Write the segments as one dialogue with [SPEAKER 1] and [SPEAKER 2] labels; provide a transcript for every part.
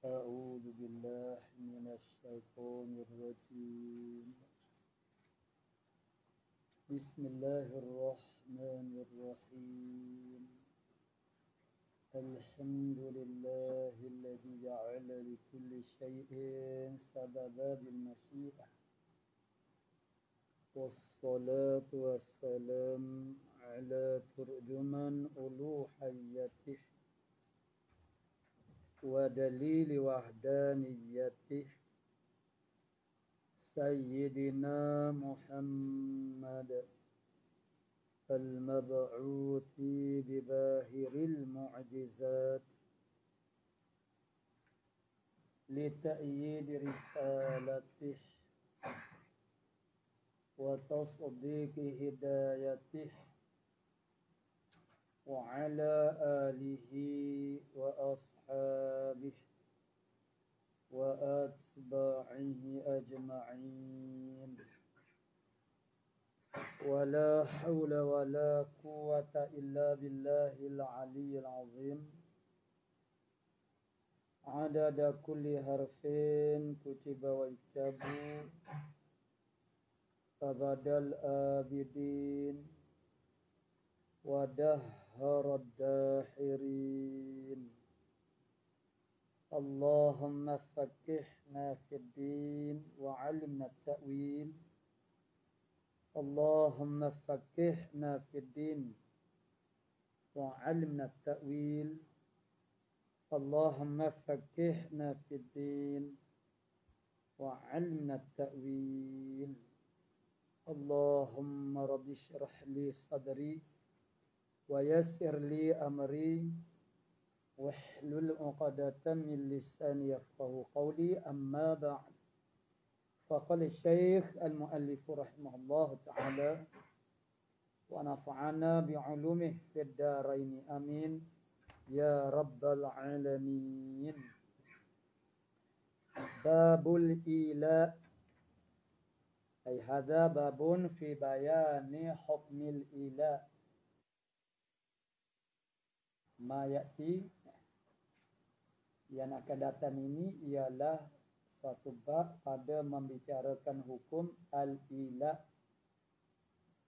[SPEAKER 1] أعوذ بالله من الشيطان الرجيم. بسم الله الرحمن الرحيم. الحمد لله الذي جعل لكل شيء سببا بالمشيئة، والصلاة والسلام على ترجمان ألوهيته ودليل وحدانيته سيدنا محمد المبعوث بباهر المعجزات لتأييد رسالته وتصديق هدايته، وعلى آله وأصحابه وأتباعه أجمعين، ولا حول ولا قوة إلا بالله العلي العظيم. عدد كل حرف كتب ويكتب أبد الآبدين ودهر الداحرين. اللهم فقهنا في الدين وعلمنا التأويل. اللهم فقهنا في الدين وعلمنا التأويل. اللهم فقهنا في الدين وعلمنا التأويل. اللهم رب اشرح لي صدري ويسر لي أمري واحلل عقدة من لساني يفقهوا قولي. أما بعد، فقال الشيخ المؤلف رحمه الله تعالى ونفعنا بعلومه في الدارين آمين يا رب العالمين. باب الإيلاء، أي هذا باب في بيان حكم الإيلاء. Ma ya'ti, yang akan datang ini ialah satu bab pada membicarakan hukum al-ila.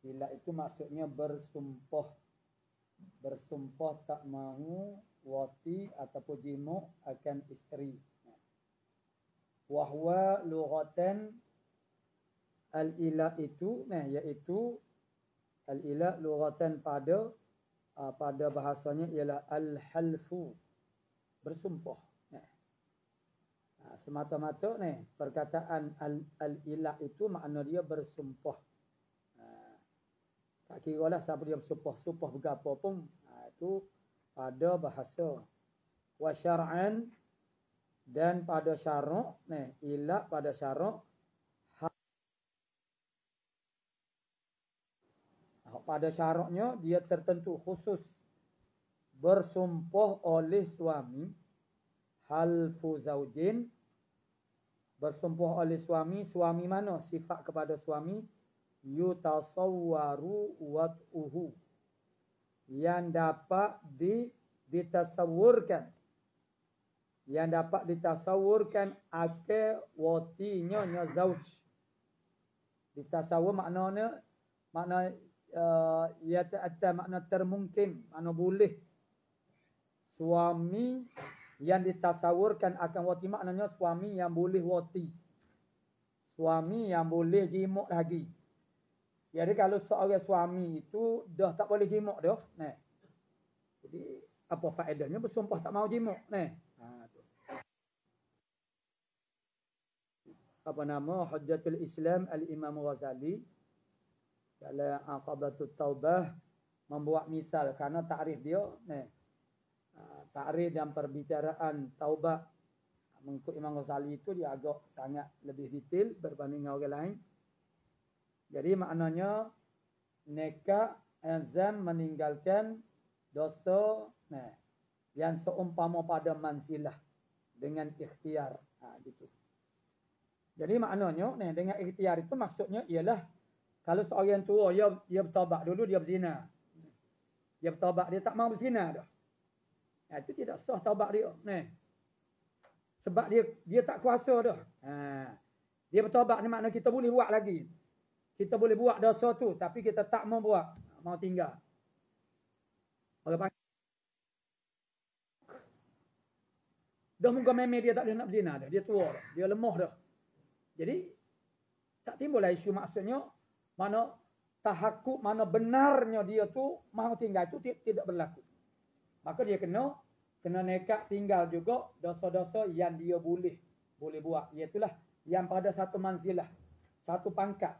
[SPEAKER 1] Ila itu maksudnya bersumpah. Bersumpah tak mahu wati ataupun jimuk akan isteri. Wahwa lughatan, al-ila itu, iaitu al-ila lughatan pada bahasanya ialah al-halfu, bersumpah. Semata-mata perkataan al-ilah itu makna dia bersumpah. Tak kira lah siapa dia bersumpah, sumpah berapa pun, itu pada bahasa. Wa syar'an, dan pada syarak, ilah pada syarak, pada syaratnya dia tertentu khusus bersumpah oleh suami. Halfu zaujin, bersumpah oleh suami. Suami mana? Sifat kepada suami yutasawwaru wat'uhu, yang dapat ditasawurkan, yang dapat ditasawurkan akal watinya zauj. Ditasawur makna ia ada makna termungkin, makna boleh. Suami yang ditasawurkan akan wati maknanya suami yang boleh wati, suami yang boleh jimuk lagi. Jadi kalau seorang suami itu dah tak boleh jimuk dah, jadi apa faedahnya bersumpah tak mau jimuk? Apa nama Hujjatul Islam Al-Imam Ghazali dalam Aqabatut Taubah membuat misal, kerana takrif dia takrif dan perbicaraan taubat mengikut Imam Ghazali itu dia agak sangat lebih detail berbanding dengan orang lain. Jadi maknanya nikah azam meninggalkan dosa yang seumpama pada manzilah dengan ikhtiar, gitu. Jadi maknanya dengan ikhtiar itu maksudnya ialah kalau seorang tua dia bertaubat dulu, dia berzina. Dia bertaubat, dia tak mau berzina dah. Itu tidak sah taubat dia. Sebab dia tak kuasa dah. Dia bertaubat ni makna kita boleh buat lagi. Kita boleh buat dosa tu tapi kita tak mau buat, mau tinggal. Orang panggil dah muka memang dia tak boleh nak berzina dah. Dia tua dah. Dia lemah dah. Jadi tak timbullah isu maksudnya mana tahakkuk, mana benarnya dia tu mau tinggal itu tidak berlaku. Maka dia kena nekat tinggal juga dosa-dosa yang dia boleh buat. Iaitulah yang pada satu manzilah, satu pangkat.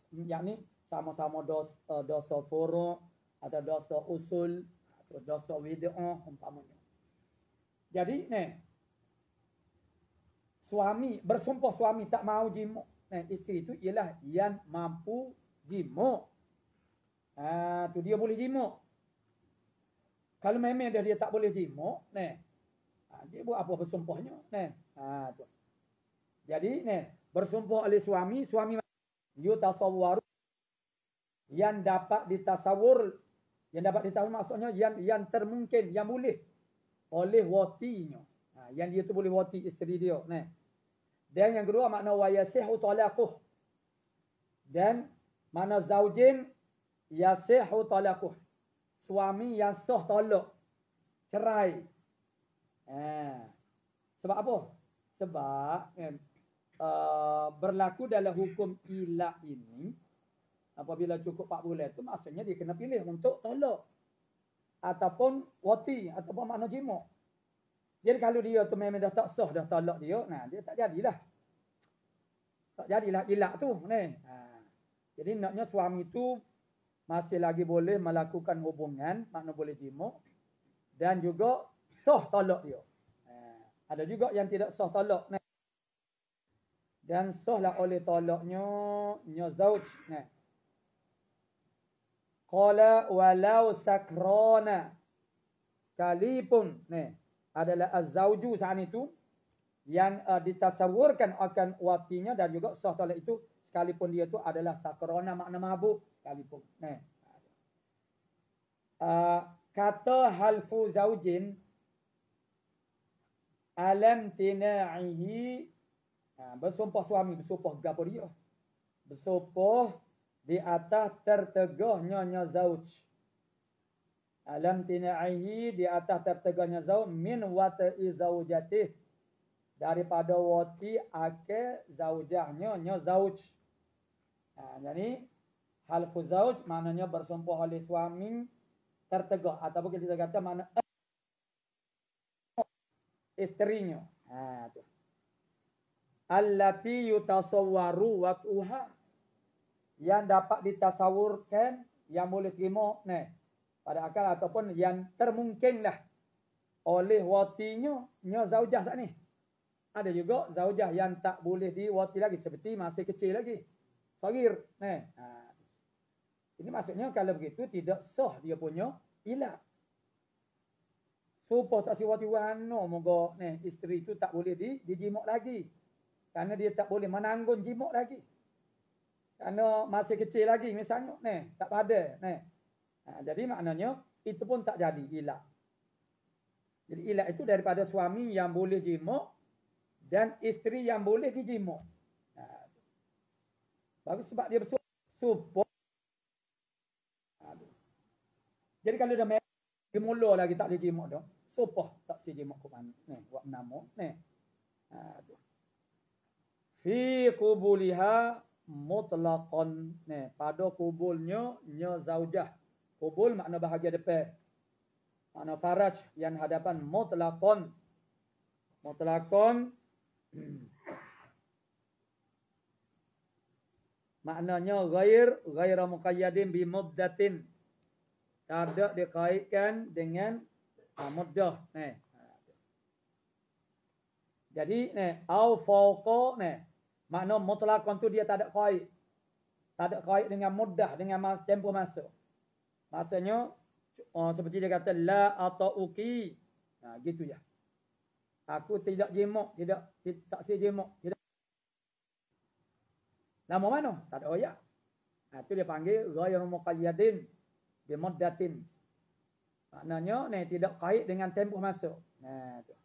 [SPEAKER 1] Yang ni sama-sama dosa furu' atau dosa usul atau dosa bid'ah umpamanya. Jadi bersumpah suami tak mau jimuk. Isteri itu ialah yang mampu jimuk. Tu dia boleh jimuk. Kalau memang dia tak boleh jimuk, dia buat apa bersumpahnya? Tu. Jadi bersumpah oleh suami yutasawwaru yang dapat ditasawur, maksudnya yang termungkin, yang boleh oleh watinya. Yang dia tu boleh wati isteri dia. Dan yang kedua makna wayasihu talaquh. Dan makna zaujin yasihu talaquh. Suami yang sah talak, cerai. Sebab apa? Sebab berlaku dalam hukum ilak ini, apabila cukup 4 bulan tu maksudnya dia kena pilih untuk talak ataupun wati ataupun makna jimuk. Jadi kalau dia tu memang dah tak sah dah talak dia, dia tak jadilah. Tak jadilah ilak tu. Jadi naknya suami tu masih lagi boleh melakukan hubungan, makna boleh jimuk, dan juga sah talak dia. Ada juga yang tidak sah talak. Dan sahlah oleh talaknya zauj. Qala walau sakrana. Sekalipun adalah az-zauju saat itu yang ditasawurkan akan watinya dan juga sah talak itu sekalipun dia tu adalah sakrana makna mabuk sekalipun. Kata halfu zaujin alam tina'ihi, bersumpah suami, bersumpah gapo dia? Bersumpah di atas tertegahnya zauj. Alam tina'ihi, di atas tertegahnya zauj min wata'i zaujatih, daripada wati akal zaujahnya zauj. Jadi halfu zauj maknanya bersumpah oleh suami tertegah ataupun kita kata makna isterinya. Tu. Allati yutasawwaru waq'uha, yang dapat ditasawurkan, yang boleh terima pada akal ataupun yang termungkinlah oleh watinya zaujah saat ni. Ada juga zaujah yang tak boleh diwati lagi seperti masih kecil lagi. Sagir. Ini maksudnya kalau begitu tidak sah dia punya ilak. Sumpah tak siwati wano moga isteri itu tak boleh dijimuk lagi. Karena dia tak boleh menanggung jimuk lagi. Karena masih kecil lagi misalnya tak pada. Jadi maknanya itu pun tak jadi ilak. Jadi ilak itu daripada suami yang boleh jimuk dan isteri yang boleh dijimuk. Bagus sebab dia bersumpah. Jadi kalau dah gemula lagi tak boleh jimuk dah. Sumpah tak si jimuk ke mana. Buat nama. Fi qubuliha mutlaqan. Pada kubulnya zaujah. Kubul makna bahagian depan. Makna faraj yang hadapan mutlaqan. Mutlaqan. Maknanya ghair muqayyadin bi muddatin. Tidak dikaitkan dengan muddah. Jadi au fauqa makna mutlaqan tu dia tak ada kait. Tak ada kait dengan muddah, dengan tempoh masa. Maksudnya seperti dia kata la atauki. Gitu ya. Aku tidak jimuk, tak si jimuk, tidak. Nama mana? Tak ada ayat. Itu dia panggil ghair muqayyadin bi muddatin. Maknanya tidak kait dengan tempoh masa. Tu.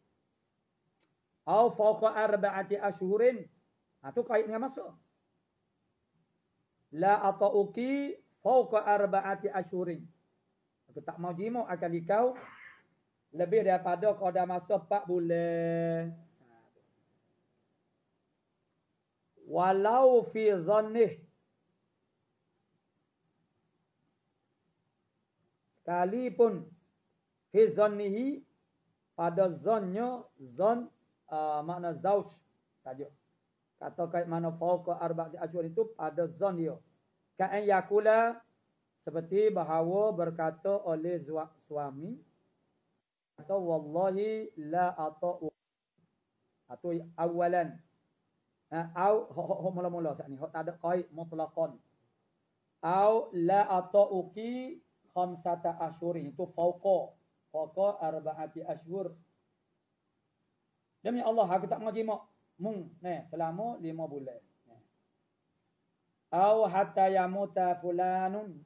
[SPEAKER 1] Au fawqa arba'ati ashhurin. Tu kait dengan masa. La ata'uki fawqa arba'ati ashhurin. Aku tak mau jimuk akan dikau lebih daripada qada masa 4 bulan. Walau fi zannih. Sekalipun fi zannihi pada zannya, zan makna zauj saja. Kata kait mana fawqa arba'ati ashhur itu pada zan dia. Ka'an yakula seperti bahawa berkata oleh suami atau wallahi la ata'u atau awalan au mula-mula saat ni tak ada qaid mutlaqan au la ata'uki khamsata ashhurin itu fawqa arba'ati ashhur. Demi Allah aku tak mau jimak selama 5 bulan. Au hatta yamuta fulanun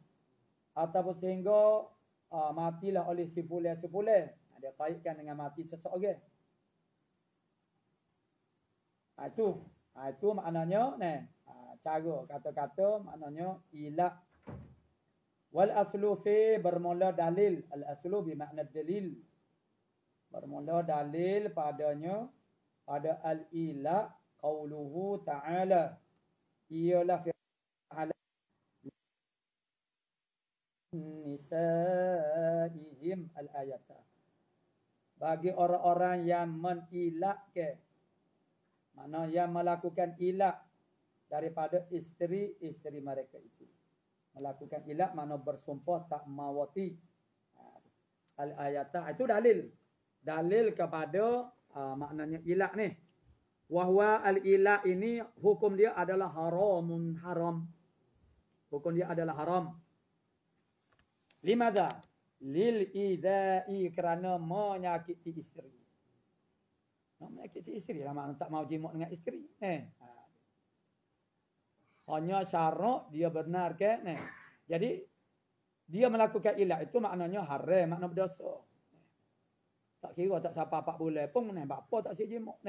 [SPEAKER 1] ataupun sehingga matilah oleh si fulan. Dia kaitkan dengan mati seseorang. Itu maknanya cara kata-kata maknanya ilak. Wal aslu fi bermula dalil. Al aslu bermakna dalil. Bermula dalil padanya pada al-ila qauluhu ta'ala ialah firman nisaihim al-ayata. Bagi orang-orang yang menilakkan, mana yang melakukan ilak daripada isteri-isteri mereka itu. Melakukan ilak mana bersumpah tak mawati. Al-ayata itu dalil. Dalil kepada maknanya ilak ni. Wahwa al-ilak ini hukum dia adalah haram. Hukum dia adalah haram. Limadha? Lil idai kerana menyakiti isteri. Menyakiti isteri lah makna tak mau jimuk dengan isteri. Hanya syarat dia benar ke? Jadi dia melakukan ilak itu maknanya haram, makna berdosa. Tak kira tak sampai 4 bulan pun bapa tak siap jimuk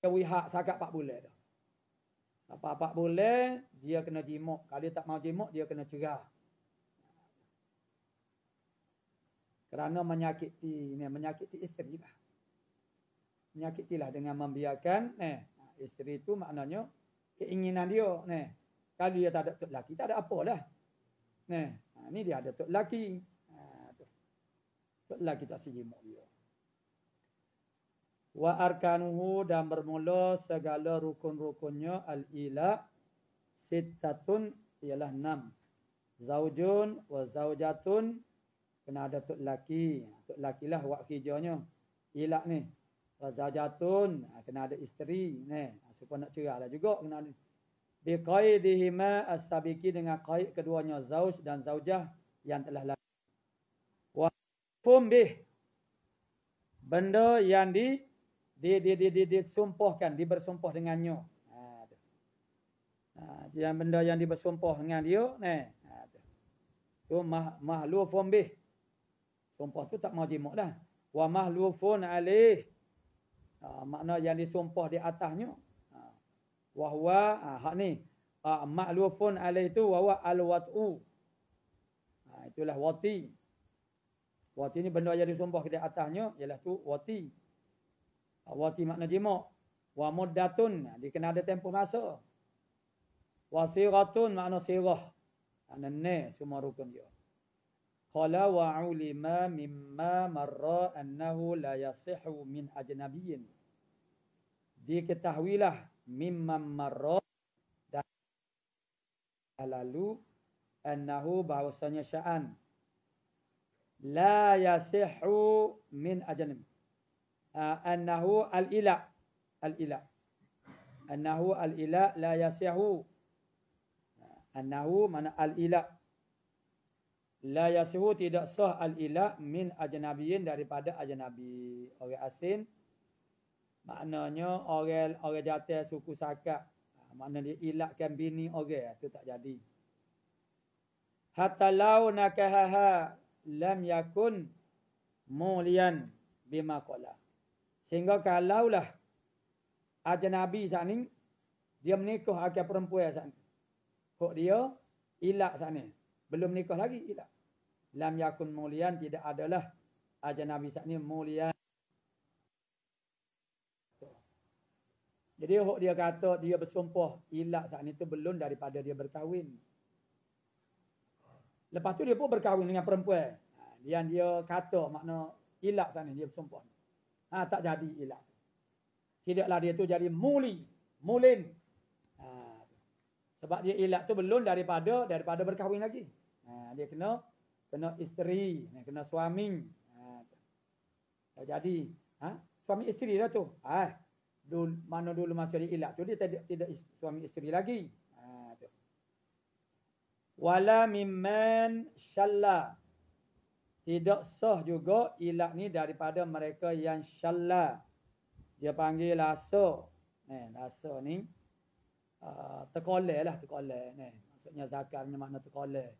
[SPEAKER 1] Dia wihak sakat 4 bulan dah. Sampai 4 bulan dia kena jimuk. Kalau dia tak mau jimuk dia kena cerah. Kerana menyakiti isteri lah. Menyakitilah dengan membiarkan isteri itu maknanya keinginan dia. Kalau dia tak ada tok laki tak ada apalah. Ni dia ada tok laki. Tok laki tak sijimuk dia. Wa arkanuhu dan bermula segala rukun-rukunnya al-ila sittatun ialah 6. Zaujun wa zaujatun kena ada tok laki. Tok lakilah wak kerjanya. Ilak ni. Wa zaujatun kena ada isteri. Supaya nak cerah lah juga kena ada. Bi qaidihima as-sabiqi dengan qaid keduanya zauj dan zaujah yang telah lalu. Wa fumbih benda yang disumpahkan, dibersumpah dengannya. Yang benda yang dibersumpah dengan dia, tu mahlufun bih. Sumpah tu tak mau jimuk dah. Wa mahlufun alaih. Makna yang disumpah di atasnya. Wa huwa hak ni. Mahlufun alaih tu wa huwa al-wat'u. Itulah wati. Wati ni benda yang disumpah di atasnya ialah tu wati. Wati makna jimuk. Wa muddatun, dia kena ada tempoh masa. Wa siratun makna sirah. Makna semua rukun dia. Qala wa ulima mimma marra annahu la yasihu min ajnabiyyin. Diketahuilah mimma marra dan lalu annahu bahwasanya sya'an la yasihu min ajnab. Annahu al-ila. Annahu al-ila la yasihu. Annahu mana al-ila. La yasihu tidak sah al-ila min ajnabiyin daripada ajnabi. Orang asing. Maknanya orang jatuh suku Sakak. Maknanya dia ilakkan bini orang. Itu tak jadi. Hatta law nakahaha lam yakun mulian bima qala. Sehingga kalaulah ajnabi sani dia menikah akan perempuan sani. Kok dia ilak sani. Belum nikah lagi ilak. Lam yakun mulian, tidak adalah ajnabi sani mulian. Jadi hok dia kata dia bersumpah ilak saat itu belum daripada dia berkahwin. Lepas tu dia pun berkahwin dengan perempuan. Dia kata makna ilak saat ini dia bersumpah. Tak jadi ilak. Tidaklah dia tu jadi mulin. Sebab dia ilak tu belum daripada berkahwin lagi. Dia kena isteri, kena suami. Jadi suami isteri dah tu. Mana dulu masa dia ilak tu dia tidak suami isteri lagi. Wala mimman syalla. Tidak sah juga ilak ni daripada mereka yang syalla. Dia panggil lasa. Lasa ni terkoleh lah, terkoleh. Maksudnya zakarnya makna terkoleh.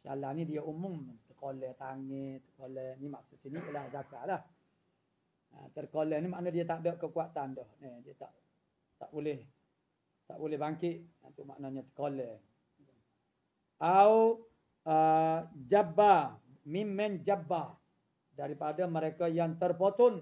[SPEAKER 1] Syalla ni dia umum. Terkoleh tangan, terkoleh. Ni maksud sini ialah zakar lah. Terkoleh ni makna dia tak ada kekuatan dah. Dia tak boleh bangkit. Itu maknanya terkoleh. Au jabba, mimmen jabba, daripada mereka yang terpotong